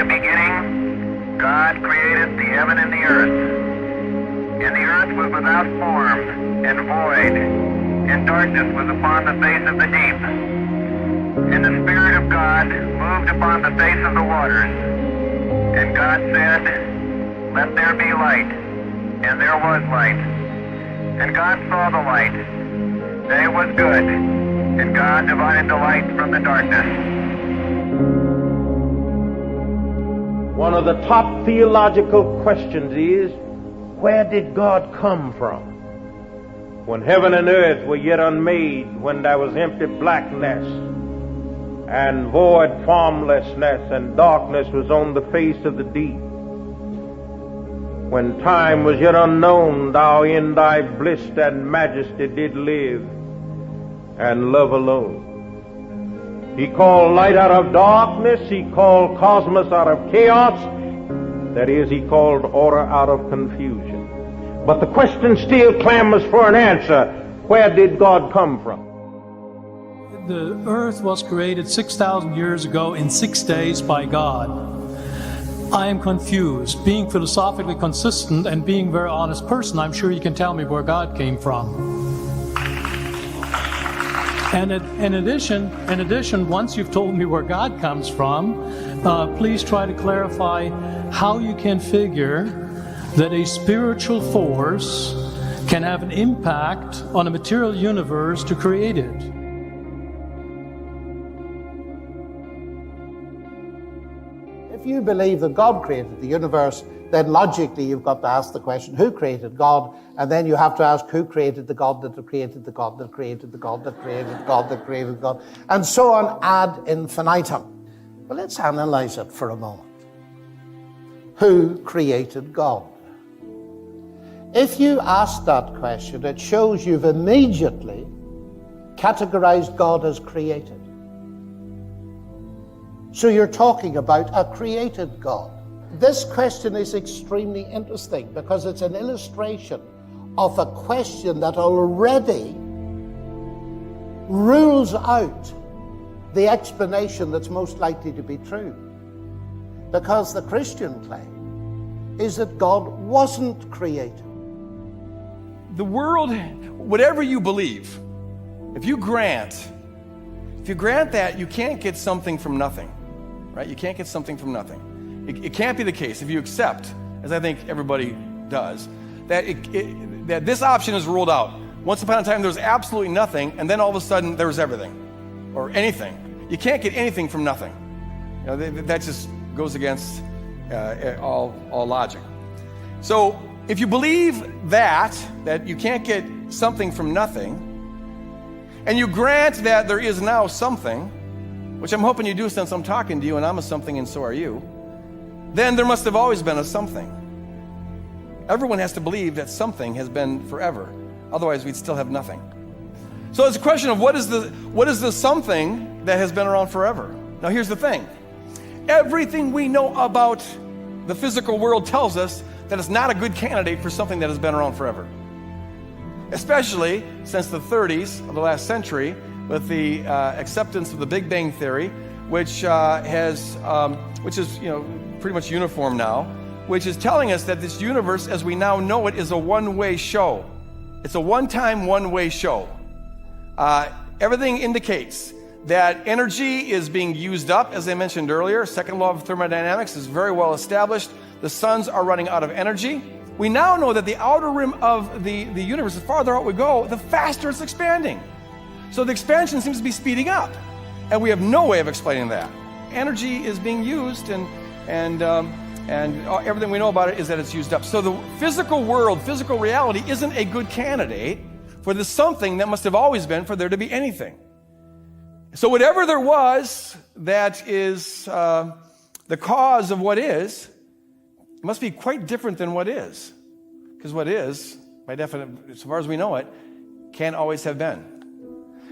the beginning, God created the heaven and the earth. And the earth was without form and void, and darkness was upon the face of the deep. And the Spirit of God moved upon the face of the waters. And God said, "Let there be light." And there was light. And God saw the light, that it was good. And God divided the light from the darkness. One of the top theological questions is, where did God come from? When heaven and earth were yet unmade, when there was empty blackness and void formlessness and darkness was on the face of the deep, when time was yet unknown, thou in thy bliss and majesty did live and love alone. He called light out of darkness, he called cosmos out of chaos. That is, he called order out of confusion. But the question still clamors for an answer. Where did God come from? The earth was created 6,000 years ago in 6 days by God. I am confused. Being philosophically consistent and being a very honest person, I'm sure you can tell me where God came from. And in addition, once you've told me where God comes from, please try to clarify how you can figure that a spiritual force can have an impact on a material universe to create it. If you believe that God created the universe, then logically you've got to ask the question, who created God? And then you have to ask, who created the God that created the God that created the God that created God that created God, and so on ad infinitum. But let's analyze it for a moment. Who created God? If you ask that question, it shows you've immediately categorized God as created. So you're talking about a created God. This question is extremely interesting because it's an illustration of a question that already rules out the explanation that's most likely to be true. Because the Christian claim is that God wasn't created. The world, whatever you believe, if you grant that you can't get something from nothing, right? You can't get something from nothing. It can't be the case if you accept, as I think everybody does, that that this option is ruled out. Once upon a time, there was absolutely nothing, and then all of a sudden, there was everything, or anything. You can't get anything from nothing. You know, that just goes against all logic. So, if you believe that you can't get something from nothing, and you grant that there is now something, which I'm hoping you do since I'm talking to you and I'm a something and so are you, then there must have always been a something. Everyone has to believe that something has been forever. Otherwise, we'd still have nothing. So it's a question of what is the something that has been around forever? Now here's the thing. Everything we know about the physical world tells us that it's not a good candidate for something that has been around forever. Especially since the 30s of the last century, with the acceptance of the Big Bang Theory, which is pretty much uniform now, which is telling us that this universe, as we now know it, is a one-way show. It's a one-time, one-way show. Everything indicates that energy is being used up, as I mentioned earlier. Second law of thermodynamics is very well established. The suns are running out of energy. We now know that the outer rim of the universe, the farther out we go, the faster it's expanding. So the expansion seems to be speeding up, and we have no way of explaining that. Energy is being used, and everything we know about it is that it's used up. So the physical world, physical reality, isn't a good candidate for the something that must have always been for there to be anything. So whatever there was that is the cause of what is, must be quite different than what is. Because what is, by definition, as far as we know it, can't always have been.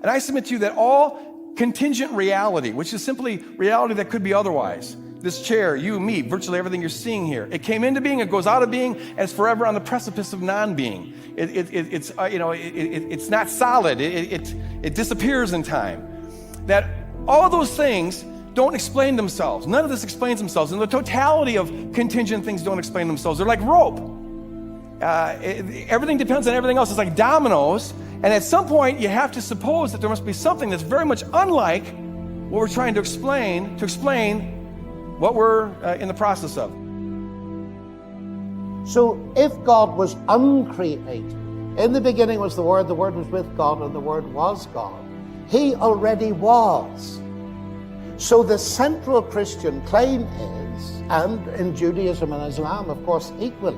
And I submit to you that all contingent reality, which is simply reality that could be otherwise, this chair, you, me, virtually everything you're seeing here, it came into being, it goes out of being, and it's forever on the precipice of non-being. It's not solid. It disappears in time. That all those things don't explain themselves. None of this explains themselves. And the totality of contingent things don't explain themselves. They're like rope. Everything depends on everything else. It's like dominoes. And at some point, you have to suppose that there must be something that's very much unlike what we're trying to explain what we're in the process of. So if God was uncreated, in the beginning was the Word was with God, and the Word was God, He already was. So the central Christian claim is, and in Judaism and Islam, of course, equally,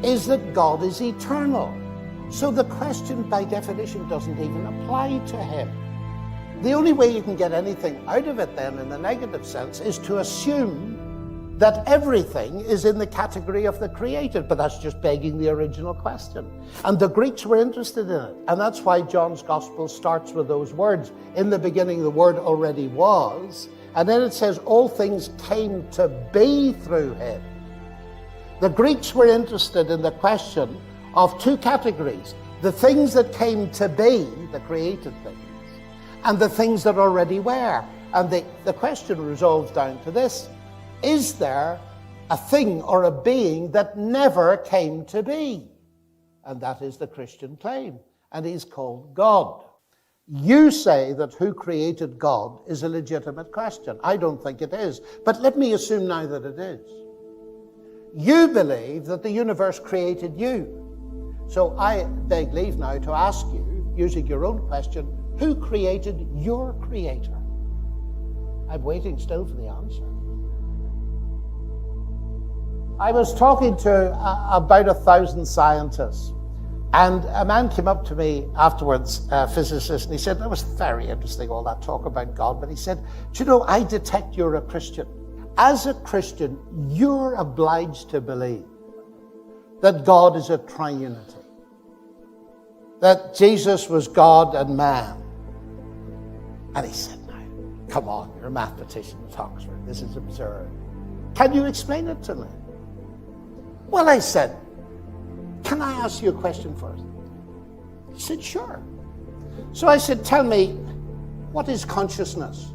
is that God is eternal. So the question, by definition, doesn't even apply to Him. The only way you can get anything out of it then, in the negative sense, is to assume that everything is in the category of the created, but that's just begging the original question. And the Greeks were interested in it, and that's why John's Gospel starts with those words. In the beginning, the Word already was, and then it says, all things came to be through Him. The Greeks were interested in the question of two categories: the things that came to be, the created things, and the things that already were. And the question resolves down to this: is there a thing or a being that never came to be? And that is the Christian claim, and He's called God. You say that who created God is a legitimate question. I don't think it is, but let me assume now that it is. You believe that the universe created you. So I beg leave now to ask you, using your own question, who created your creator? I'm waiting still for the answer. I was talking to about 1,000 scientists, and a man came up to me afterwards, a physicist, and he said, that was very interesting, all that talk about God, but he said, do you know, I detect you're a Christian. As a Christian, you're obliged to believe that God is a triunity, that Jesus was God and man. And he said, no, come on, you're a mathematician at Oxford, this is absurd. Can you explain it to me? Well, I said, can I ask you a question first? He said, sure. So I said, tell me, what is consciousness?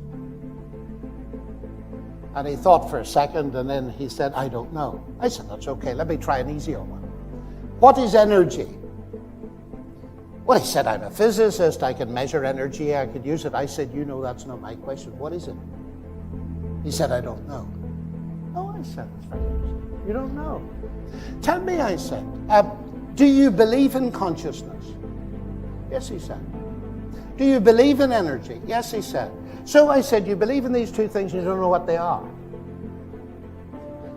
And he thought for a second, and then he said, I don't know. I said, that's okay, let me try an easier one. What is energy? Well, he said, I'm a physicist, I can measure energy, I could use it. I said, you know, that's not my question. What is it? He said, I don't know. Oh, I said, that's very interesting. You don't know. Tell me, I said, do you believe in consciousness? Yes, he said. Do you believe in energy? Yes, he said. So I said, you believe in these two things and you don't know what they are.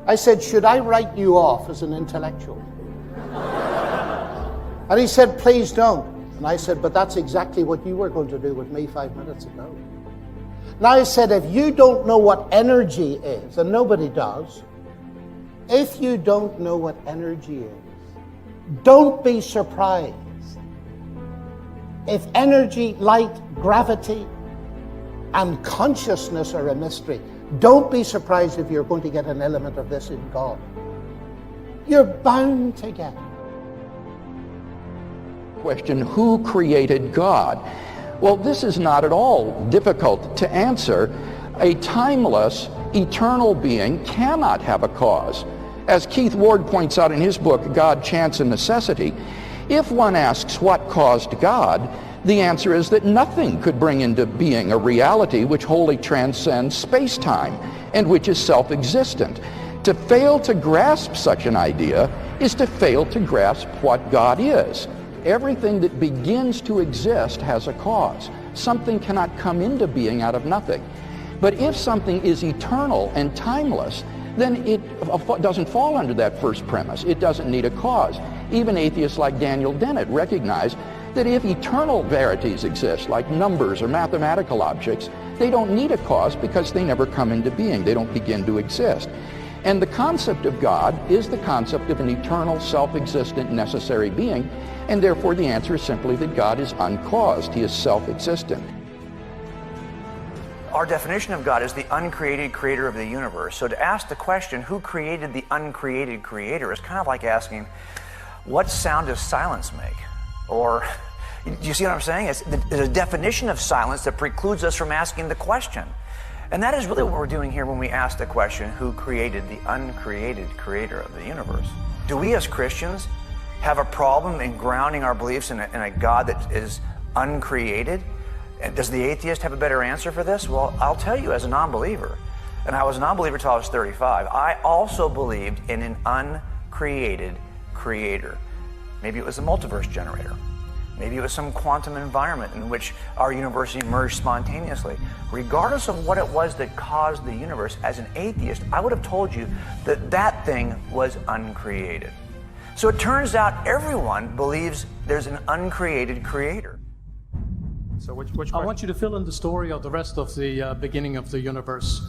I said, should I write you off as an intellectual? And he said, please don't. And I said, but that's exactly what you were going to do with me 5 minutes ago. Now I said, if you don't know what energy is, and nobody does, if you don't know what energy is, don't be surprised if energy, light, gravity, and consciousness are a mystery. Don't be surprised if you're going to get an element of this in God. You're bound to get it. Question, who created God? Well, this is not at all difficult to answer. A timeless, eternal being cannot have a cause. As Keith Ward points out in his book, God, Chance, and Necessity, if one asks what caused God, the answer is that nothing could bring into being a reality which wholly transcends space-time and which is self-existent. To fail to grasp such an idea is to fail to grasp what God is. Everything that begins to exist has a cause. Something cannot come into being out of nothing. But if something is eternal and timeless, then it doesn't fall under that first premise. It doesn't need a cause. Even atheists like Daniel Dennett recognize that if eternal verities exist, like numbers or mathematical objects, they don't need a cause because they never come into being. They don't begin to exist. And the concept of God is the concept of an eternal, self-existent, necessary being, and therefore the answer is simply that God is uncaused. He is self-existent. Our definition of God is the uncreated creator of the universe. So to ask the question, who created the uncreated creator, is kind of like asking, what sound does silence make? Or, do you see what I'm saying? There's a definition of silence that precludes us from asking the question. And that is really what we're doing here when we ask the question, who created the uncreated creator of the universe? Do we as Christians have a problem in grounding our beliefs in a God that is uncreated? And does the atheist have a better answer for this? Well, I'll tell you, as a non-believer, and I was a non-believer until I was 35, I also believed in an uncreated creator. Maybe it was a multiverse generator. Maybe it was some quantum environment in which our universe emerged spontaneously. Regardless of what it was that caused the universe, as an atheist, I would have told you that that thing was uncreated. So it turns out everyone believes there's an uncreated creator. So which I want you to fill in the story of the rest of the beginning of the universe.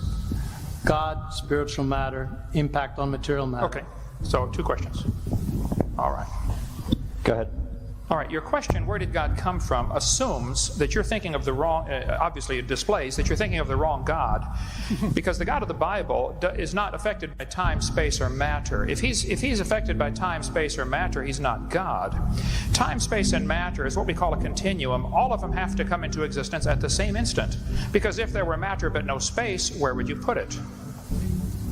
God, spiritual matter, impact on material matter. Okay, so 2 questions. All right. Go ahead. All right, your question, where did God come from, assumes that you're thinking of the wrong, obviously it displays that you're thinking of the wrong God, because the God of the Bible is not affected by time, space, or matter. If he's affected by time, space, or matter, he's not God. Time, space, and matter is what we call a continuum. All of them have to come into existence at the same instant, because if there were matter but no space, where would you put it?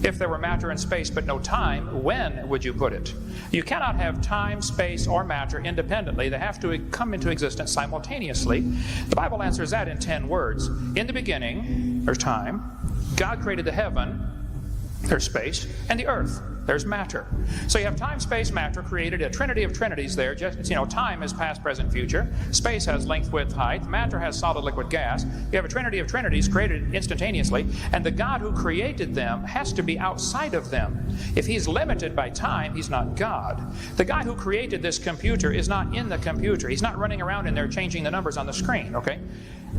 If there were matter and space but no time, when would you put it? You cannot have time, space, or matter independently. They have to come into existence simultaneously. The Bible answers that in 10 words. In the beginning, there's time. God created the heaven, there's space, and the earth. There's matter. So you have time, space, matter, created a trinity of trinities there. Just, time is past, present, future. Space has length, width, height. Matter has solid, liquid, gas. You have a trinity of trinities created instantaneously, and the God who created them has to be outside of them. If he's limited by time, he's not God. The guy who created this computer is not in the computer. He's not running around in there changing the numbers on the screen, okay?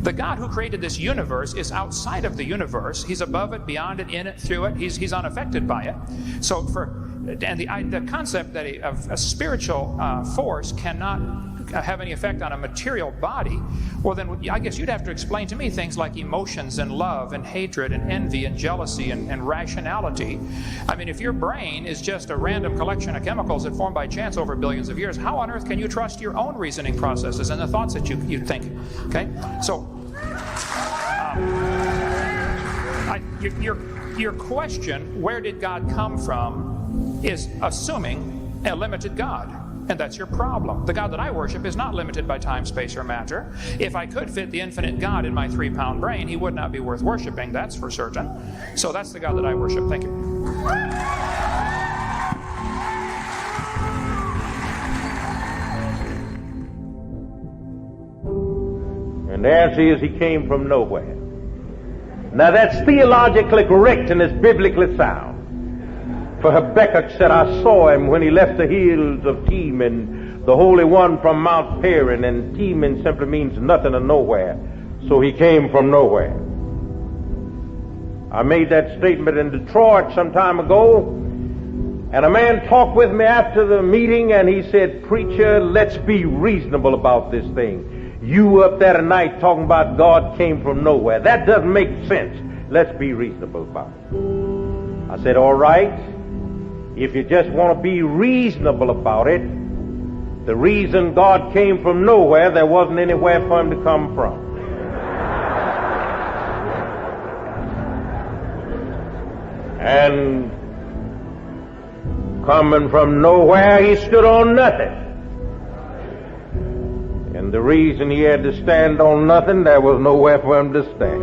The God who created this universe is outside of the universe. He's above it, beyond it, in it, through it. He's unaffected by it. So the concept that a spiritual force cannot have any effect on a material body, well then I guess you'd have to explain to me things like emotions and love and hatred and envy and jealousy and rationality. I mean, if your brain is just a random collection of chemicals that form by chance over billions of years, how on earth can you trust your own reasoning processes and the thoughts that you think? Okay, so your question, where did God come from, is assuming a limited God. And that's your problem. The God that I worship is not limited by time, space, or matter. If I could fit the infinite God in my 3-pound brain, he would not be worth worshiping, that's for certain. So that's the God that I worship. Thank you. And the answer is he came from nowhere. Now that's theologically correct and it's biblically sound. For Habakkuk said, I saw him when he left the hills of Teman, the Holy One from Mount Paran, and Teman simply means nothing or nowhere. So he came from nowhere. I made that statement in Detroit some time ago, and a man talked with me after the meeting, and he said, Preacher, let's be reasonable about this thing. You up there tonight talking about God came from nowhere. That doesn't make sense. Let's be reasonable about it. I said, all right. If you just want to be reasonable about it, the reason God came from nowhere, there wasn't anywhere for him to come from. And coming from nowhere, he stood on nothing. And the reason he had to stand on nothing, there was nowhere for him to stand.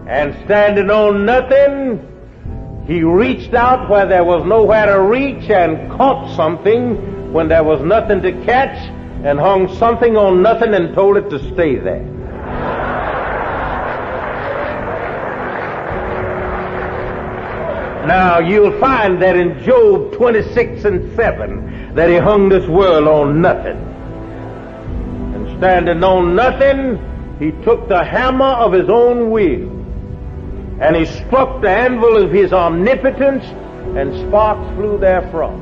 And standing on nothing, he reached out where there was nowhere to reach and caught something when there was nothing to catch and hung something on nothing and told it to stay there. Now you'll find that in Job 26:7 that he hung this world on nothing. And standing on nothing, he took the hammer of his own will and he struck the anvil of his omnipotence, and sparks flew therefrom.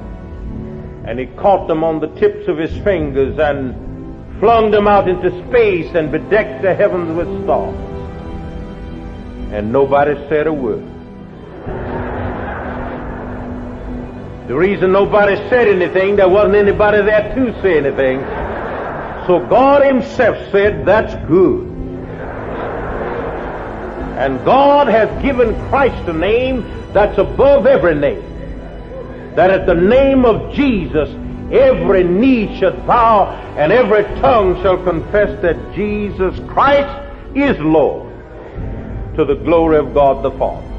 And he caught them on the tips of his fingers and flung them out into space and bedecked the heavens with stars. And nobody said a word. The reason nobody said anything, there wasn't anybody there to say anything. So God himself said, that's good. And God has given Christ a name that's above every name, that at the name of Jesus every knee should bow and every tongue shall confess that Jesus Christ is Lord, to the glory of God the Father.